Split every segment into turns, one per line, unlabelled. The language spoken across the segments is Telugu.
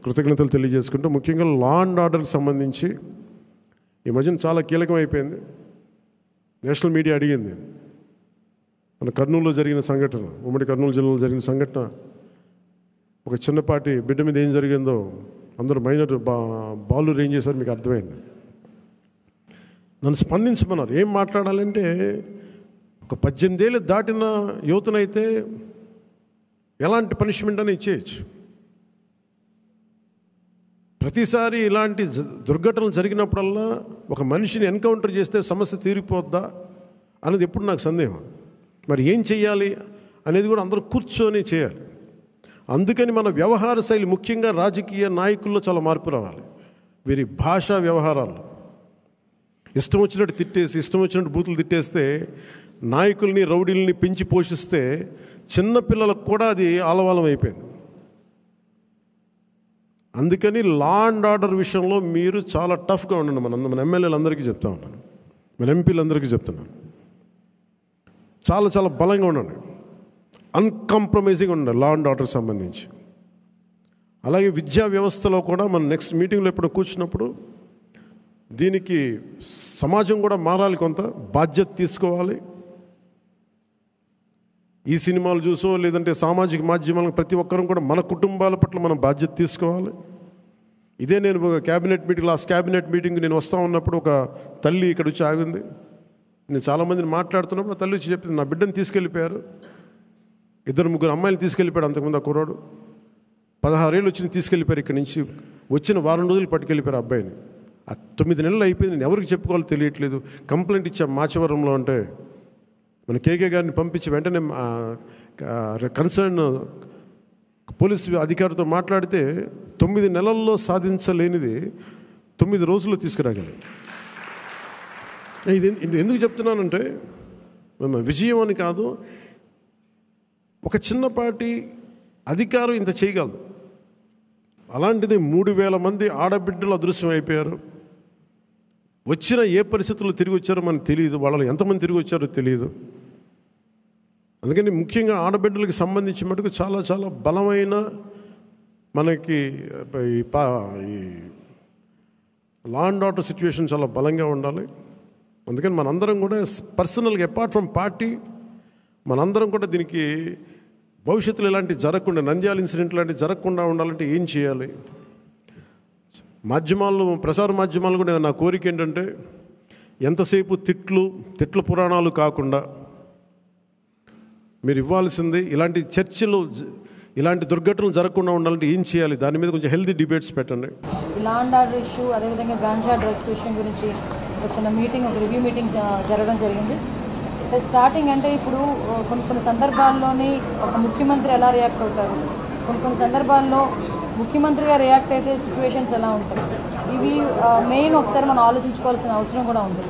కృతజ్ఞతలు తెలియజేసుకుంటూ ముఖ్యంగా లా అండ్ ఆర్డర్కి సంబంధించి ఈ మధ్యన చాలా కీలకమైపోయింది. నేషనల్ మీడియా అడిగింది, మన కర్నూలులో జరిగిన సంఘటన, ఉమ్మడి కర్నూలు జిల్లాలో జరిగిన సంఘటన, ఒక చిన్నపాటి బిడ్డ మీద ఏం జరిగిందో అందరూ మైనర్ బాలు ఏం చేశారు మీకు అర్థమైంది. నన్ను స్పందించమన్నారు. ఏం మాట్లాడాలంటే, ఒక 18 ఏళ్ళు దాటిన యువతనైతే ఎలాంటి పనిష్మెంట్ అని ఇచ్చేయచ్చు. ప్రతిసారి ఇలాంటి దుర్ఘటనలు జరిగినప్పుడల్లా ఒక మనిషిని ఎన్కౌంటర్ చేస్తే సమస్య తీరిపోద్దా అనేది ఎప్పుడు నాకు సందేహం. మరి ఏం చెయ్యాలి అనేది కూడా అందరూ కూర్చొని చేయాలి. అందుకని మన వ్యవహార శైలి, ముఖ్యంగా రాజకీయ నాయకుల్లో చాలా మార్పు రావాలి. వీరి భాషా వ్యవహారాల్లో ఇష్టం వచ్చినట్టు తిట్టేసి, ఇష్టం వచ్చినట్టు బూతులు తిట్టేస్తే, నాయకుల్ని రౌడీల్ని పెంచి పోషిస్తే చిన్నపిల్లలకు కూడా అది ఆలవాలం అయిపోయింది. అందుకని లా అండ్ ఆర్డర్ విషయంలో మీరు చాలా టఫ్గా ఉండండి. మన ఎమ్మెల్యేలందరికీ చెప్తా ఉన్నాను, మన ఎంపీలందరికీ చెప్తున్నాను, చాలా చాలా బలంగా ఉండండి, అన్కాంప్రమైజింగ్ ఉండండి లా అండ్ ఆర్డర్ సంబంధించి. అలాగే విద్యా వ్యవస్థలో కూడా మనం నెక్స్ట్ మీటింగ్లో ఎప్పుడు కూర్చున్నప్పుడు దీనికి సమాజం కూడా మారాలి, కొంత బాధ్యత తీసుకోవాలి. ఈ సినిమాలు చూసో లేదంటే సామాజిక మాధ్యమాలకు ప్రతి ఒక్కరూ కూడా మన కుటుంబాల పట్ల మనం బాధ్యత తీసుకోవాలి. ఇదే నేను cabinet meeting, last cabinet meeting నేను వస్తూ ఉన్నప్పుడు ఒక తల్లి ఇక్కడ వచ్చి ఆగింది. నేను చాలామందిని మాట్లాడుతున్నప్పుడు తల్లి వచ్చి చెప్పింది, నా బిడ్డను తీసుకెళ్ళిపోయారు, 2-3 అమ్మాయిలు తీసుకెళ్ళిపోయాడు అంతకుముందు ఆ కుర్రాడు, 16 ఏళ్ళు వచ్చి తీసుకెళ్ళిపోయారు. ఇక్కడి నుంచి వచ్చిన 1 వారం రోజులు పట్టుకెళ్ళిపోయారు అబ్బాయిని. 9 నెలలు అయిపోయింది, నేను ఎవరికి చెప్పుకోవాలో తెలియట్లేదు. కంప్లైంట్ ఇచ్చాం మాచవరంలో. అంటే మన కేకే గారిని పంపించి వెంటనే కన్సర్న్ పోలీసు అధికారితో మాట్లాడితే 9 నెలల్లో సాధించలేనిది 9 రోజుల్లో తీసుకురాగలి. ఇది ఎందుకు చెప్తున్నానంటే, విజయం అని కాదు, ఒక చిన్నపాటి అధికారం ఇంత చేయగలదు. అలాంటిది 3,000 మంది ఆడబిడ్డలు అదృశ్యం అయిపోయారు. వచ్చిన ఏ పరిస్థితుల్లో తిరిగి వచ్చారో మనకు తెలియదు, వాళ్ళు ఎంతమంది తిరిగి వచ్చారో తెలియదు. అందుకని ముఖ్యంగా ఆడబిడ్డలకు సంబంధించి మటుకు చాలా చాలా బలమైన మనకి ఈ లా అండ్ ఆర్డర్ సిచ్యువేషన్ చాలా బలంగా ఉండాలి. అందుకని మనందరం కూడా పర్సనల్గా, అపార్ట్ ఫ్రమ్ పార్టీ, మనందరం కూడా దీనికి భవిష్యత్తులో ఇలాంటివి జరగకుండా, నంద్యాల ఇన్సిడెంట్ లాంటివి జరగకుండా ఉండాలంటే ఏం చేయాలి? మాధ్యమాల్లో, ప్రసార మాధ్యమాలు కూడా నా కోరిక ఏంటంటే, ఎంతసేపు తిట్ల పురాణాలు కాకుండా మీరు ఇవ్వాల్సింది ఇలాంటి చర్చలు, ఇలాంటి దుర్ఘటనలు జరగకుండా ఉండాలంటే ఏం చేయాలి, దాని మీద కొంచెం హెల్తీ డిబేట్స్ పెట్టండి.
లా అండ్ ఆర్డర్ ఇష్యూ, అదేవిధంగా గాంజా డ్రగ్స్ విషయం గురించి వచ్చిన మీటింగ్, ఒక రివ్యూ మీటింగ్ జరగడం జరిగింది. స్టార్టింగ్ అంటే ఇప్పుడు కొన్ని సందర్భాల్లోని ఒక ముఖ్యమంత్రి ఎలా రియాక్ట్ అవుతారు, కొన్ని సందర్భాల్లో ముఖ్యమంత్రిగా రియాక్ట్ అయితే సిచ్యువేషన్స్ ఎలా ఉంటాయి, ఇవి మెయిన్ ఒకసారి మనం ఆలోచించుకోవాల్సిన అవసరం కూడా ఉంది.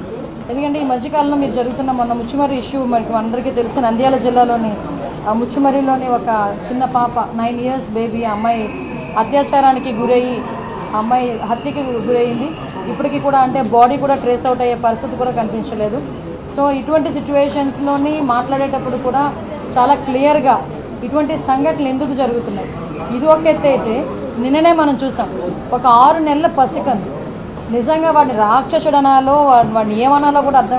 ఎందుకంటే ఈ మధ్యకాలంలో మీరు జరుగుతున్న మొన్న ముచ్చుమర్రి ఇష్యూ మనకి అందరికీ తెలుసు. నంద్యాల జిల్లాలోని ముచ్చుమర్రిలోని ఒక చిన్న పాప, 9 years బేబీ, అమ్మాయి అత్యాచారానికి గురయ్యి, అమ్మాయి హత్యకి గురయ్యింది. ఇప్పటికీ కూడా అంటే బాడీ కూడా ట్రేస్ అవుట్ అయ్యే పరిస్థితి కూడా కనిపించలేదు. సో ఇటువంటి సిచ్యువేషన్స్లోని మాట్లాడేటప్పుడు కూడా చాలా క్లియర్గా ఇటువంటి సంఘటనలు ఎందుకు జరుగుతున్నాయి, ఇది ఒక ఎత్తు అయితే, నిన్ననే మనం చూసాం ఒక 6 నెలల పసికందు, నిజంగా వాడిని రాక్షసుడు అనాలో వాడిని ఏమనాలో కూడా అర్థం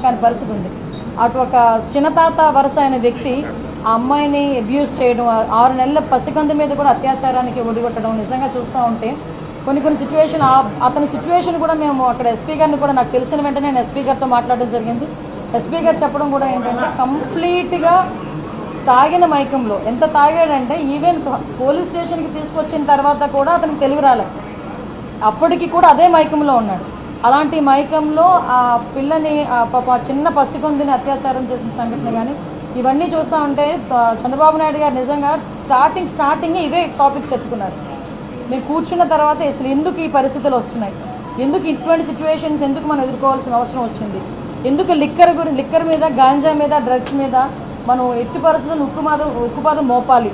కాని పరిస్థితి ఉంది. అటు ఒక చిన్నతాత వరుస అయిన వ్యక్తి ఆ అమ్మాయిని అబ్యూస్ చేయడం, 6 నెలల పసికందు మీద కూడా అత్యాచారానికి ఒడిగొట్టడం, నిజంగా చూస్తూ ఉంటే కొన్ని సిచ్యువేషన్, అతని సిచ్యువేషన్ కూడా మేము అక్కడ ఎస్పీ గారిని కూడా, నాకు తెలిసిన వెంటనే నేను ఎస్పీ గారితో మాట్లాడడం జరిగింది. ఎస్పీ గారు చెప్పడం కూడా ఏంటంటే, కంప్లీట్గా తాగిన మైకంలో, ఎంత తాగాడంటే ఈవెన్ పోలీస్ స్టేషన్కి తీసుకొచ్చిన తర్వాత కూడా అతనికి తెలివి రాలేదు, అప్పటికి కూడా అదే మైకంలో ఉన్నాడు. అలాంటి మైకంలో ఆ పిల్లని, చిన్న పసికొందిని అత్యాచారం చేసిన సంఘటన కానీ ఇవన్నీ చూస్తూ ఉంటే చంద్రబాబు నాయుడు గారు నిజంగా స్టార్టింగ్ ఇవే టాపిక్స్ ఎత్తుకున్నారు. మేము కూర్చున్న తర్వాత అసలు ఎందుకు ఈ పరిస్థితులు వస్తున్నాయి, ఎందుకు ఇటువంటి సిచ్యువేషన్స్ ఎందుకు మనం ఎదుర్కోవాల్సిన అవసరం వచ్చింది, ఎందుకు లిక్కర్ మీద, గాంజా మీద, డ్రగ్స్ మీద మనం ఎట్టి పరిస్థితులను ఉక్కుపాదం మోపాలి.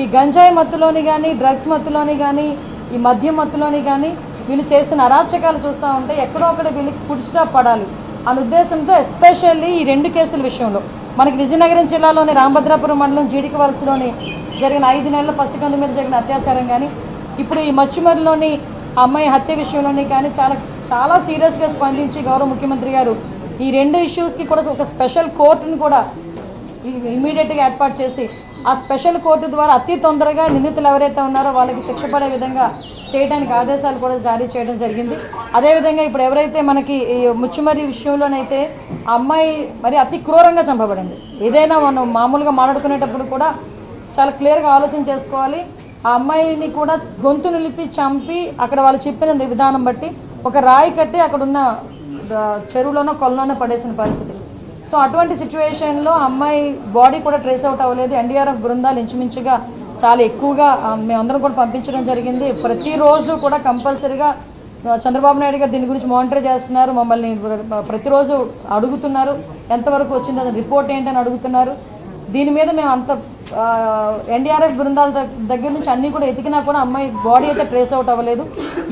ఈ గంజాయి మత్తులోని కానీ, డ్రగ్స్ మత్తులోని కానీ, ఈ మద్యం మత్తులోని కానీ వీళ్ళు చేసిన అరాచకాలు చూస్తూ ఉంటే ఎక్కడో ఒకటి వీళ్ళకి ఫుడ్ స్టాప్ పడాలి అనే ఉద్దేశంతో, ఎస్పెషల్లీ ఈ 2 కేసుల విషయంలో మనకి విజయనగరం జిల్లాలోని రామభద్రాపురం మండలం జీడికి వలసలోని జరిగిన 5 నెలల పసికందు మీద జరిగిన అత్యాచారం కానీ, ఇప్పుడు ఈ మచ్చుమరిలోని ఆ అమ్మాయి హత్య విషయంలోని కానీ చాలా సీరియస్గా స్పందించి గౌరవ ముఖ్యమంత్రి గారు ఈ 2 ఇష్యూస్కి కూడా ఒక స్పెషల్ కోర్టును కూడా ఇమీడియట్గా ఏర్పాటు చేసి ఆ స్పెషల్ కోర్టు ద్వారా అతి తొందరగా నిందితులు ఎవరైతే ఉన్నారో వాళ్ళకి శిక్ష పడే విధంగా చేయడానికి ఆదేశాలు కూడా జారీ చేయడం జరిగింది. అదేవిధంగా ఇప్పుడు ఎవరైతే మనకి ఈ ముచ్చుమరి విషయంలోనైతే ఆ అమ్మాయి మరి అతి క్రూరంగా చంపబడింది. ఏదైనా మనం మామూలుగా మాట్లాడుకునేటప్పుడు కూడా చాలా క్లియర్గా ఆలోచన చేసుకోవాలి. ఆ అమ్మాయిని కూడా గొంతు నిలిపి చంపి అక్కడ వాళ్ళు చెప్పిన విధానం బట్టి ఒక రాయి కట్టి అక్కడున్న చెరువులోనో కొలలోనో పడేసిన పరిస్థితి. సో అటువంటి సిచ్యువేషన్లో అమ్మాయి బాడీ కూడా ట్రేస్ అవుట్ అవ్వలేదు. ఎన్డీఆర్ఎఫ్ బృందాలు ఇంచుమించుగా చాలా ఎక్కువగా మేమందరం కూడా పంపించడం జరిగింది. ప్రతిరోజు కూడా కంపల్సరీగా చంద్రబాబు నాయుడు గారు దీని గురించి మానిటర్ చేస్తున్నారు. మమ్మల్ని ప్రతిరోజు అడుగుతున్నారు ఎంతవరకు వచ్చిందో రిపోర్ట్ ఏంటని అడుగుతున్నారు. దీని మీద మేము అంత ఎన్డీఆర్ఎఫ్ బృందాల దగ్గర నుంచి అన్నీ కూడా ఎతికినా కూడా అమ్మాయి బాడీ అయితే ట్రేస్ అవుట్ అవ్వలేదు.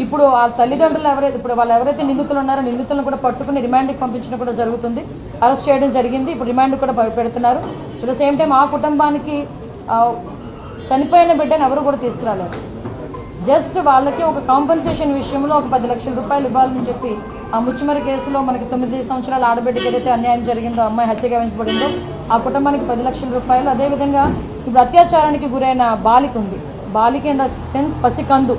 ఇప్పుడు ఆ తల్లిదండ్రులు ఎవరైతే నిందితులు ఉన్నారో నిందితులను కూడా పట్టుకుని రిమాండ్కి పంపించడం కూడా జరుగుతుంది. అరెస్ట్ చేయడం జరిగింది. ఇప్పుడు రిమాండ్ కూడా పెడుతున్నారు. అట్ ద సేమ్ టైం ఆ కుటుంబానికి చనిపోయిన బిడ్డను ఎవరు కూడా తీసుకురాలేదు. జస్ట్ వాళ్ళకి ఒక కాంపెన్సేషన్ విషయంలో ఒక 10 లక్షల రూపాయలు ఇవ్వాలని చెప్పి ఆ ముచ్చుమరి కేసులో మనకి 9 సంవత్సరాల ఆడబిడ్డకి ఏదైతే అన్యాయం జరిగిందో, అమ్మాయి హత్యగా వెంచబడిందో ఆ కుటుంబానికి 10 లక్షల రూపాయలు. అదేవిధంగా ఇప్పుడు అత్యాచారానికి గురైన బాలిక ఉంది. బాలిక ఇన్ ద సెన్స్ పసికందు.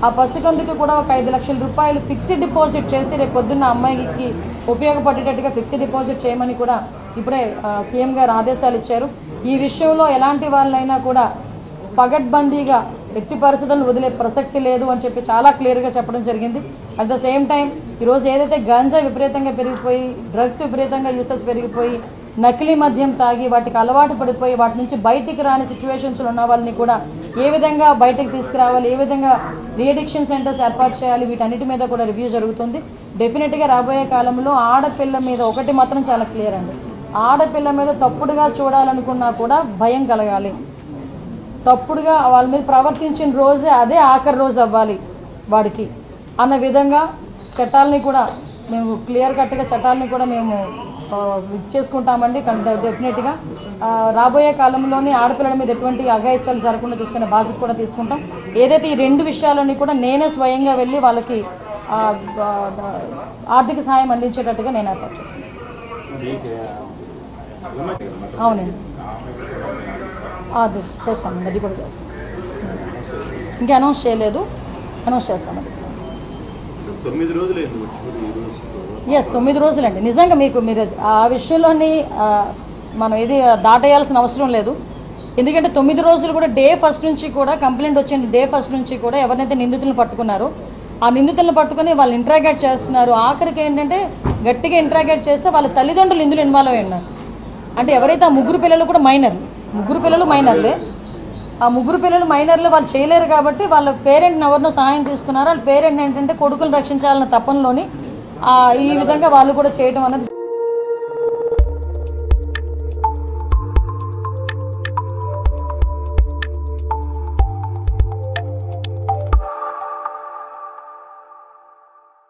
ఆ పసికందుకి కూడా ఒక 5 లక్షల రూపాయలు ఫిక్స్డ్ డిపాజిట్ చేసి రేపు పొద్దున్న అమ్మాయికి ఉపయోగపడేటట్టుగా ఫిక్స్డ్ డిపాజిట్ చేయమని కూడా ఇప్పుడే సీఎం గారు ఆదేశాలు ఇచ్చారు. ఈ విషయంలో ఎలాంటి వాళ్ళైనా కూడా పగడ్బందీగా ఎట్టి పరిస్థితులను వదిలే ప్రసక్తి లేదు అని చెప్పి చాలా క్లియర్గా చెప్పడం జరిగింది. అట్ ద సేమ్ టైం ఈరోజు ఏదైతే గంజా విపరీతంగా పెరిగిపోయి, డ్రగ్స్ విపరీతంగా యూసెస్ పెరిగిపోయి, నకిలీ మద్యం తాగి వాటికి అలవాటు పడిపోయి వాటి నుంచి బయటికి రాని సిచ్యువేషన్స్లో ఉన్న వాళ్ళని కూడా ఏ విధంగా బయటకు తీసుకురావాలి, ఏ విధంగా రీఅడిక్షన్ సెంటర్స్ ఏర్పాటు చేయాలి, వీటన్నిటి మీద కూడా రివ్యూ జరుగుతుంది. డెఫినెట్గా రాబోయే కాలంలో ఆడపిల్ల మీద ఒకటి మాత్రం చాలా క్లియర్ అండి, ఆడపిల్ల మీద తప్పుడుగా చూడాలనుకున్నా కూడా భయం కలగాలి. తప్పుడుగా వాళ్ళ మీద ప్రవర్తించిన రోజే అదే ఆఖరి రోజు అవ్వాలి వాడికి అన్న విధంగా చట్టాలని కూడా మేము క్లియర్ కట్గా చట్టాలని కూడా మేము చేసుకుంటామండి. డెఫినెట్గా రాబోయే కాలంలోనే ఆడపిల్లల మీద ఎటువంటి అఘాయిత్యాలు జరగకుండా చూసుకునే బాధ్యత కూడా తీసుకుంటాం. ఏదైతే ఈ 2 విషయాలని కూడా నేనే స్వయంగా వెళ్ళి వాళ్ళకి ఆర్థిక సహాయం అందించేటట్టుగా నేను ఏర్పాటు చేసుకుంటాను. అవునండి, అది చేస్తామండి, అది కూడా చేస్తాం. ఇంకా అనౌన్స్ చేయలేదు, అనౌన్స్ చేస్తామండి. 9 రోజులండి. నిజంగా మీరు ఆ విషయంలోని మనం ఇది దాటేయాల్సిన అవసరం లేదు. ఎందుకంటే 9 రోజులు కూడా డే ఫస్ట్ నుంచి కూడా కంప్లైంట్ వచ్చిన డే ఫస్ట్ నుంచి కూడా ఎవరైతే నిందితులను పట్టుకున్నారో ఆ నిందితులను పట్టుకుని వాళ్ళు ఇంట్రాగేట్ చేస్తున్నారు. ఆఖరికి ఏంటంటే గట్టిగా ఇంట్రాగేట్ చేస్తే వాళ్ళ తల్లిదండ్రులు ఇందులో ఇన్వాల్వ్ అయి ఉన్నారు. అంటే ఎవరైతే ఆ 3 పిల్లలు కూడా ముగ్గురు పిల్లలు మైనర్లే. ఆ 3 పిల్లలు మైనర్లు, వాళ్ళు చేయలేరు కాబట్టి వాళ్ళ పేరెంట్ని ఎవరినో సహాయం తీసుకున్నారు. వాళ్ళ పేరెంట్ ఏంటంటే కొడుకులు రక్షించాలన్న తపనలోని ఈ విధంగా వాళ్ళు కూడా చేయడం అనేది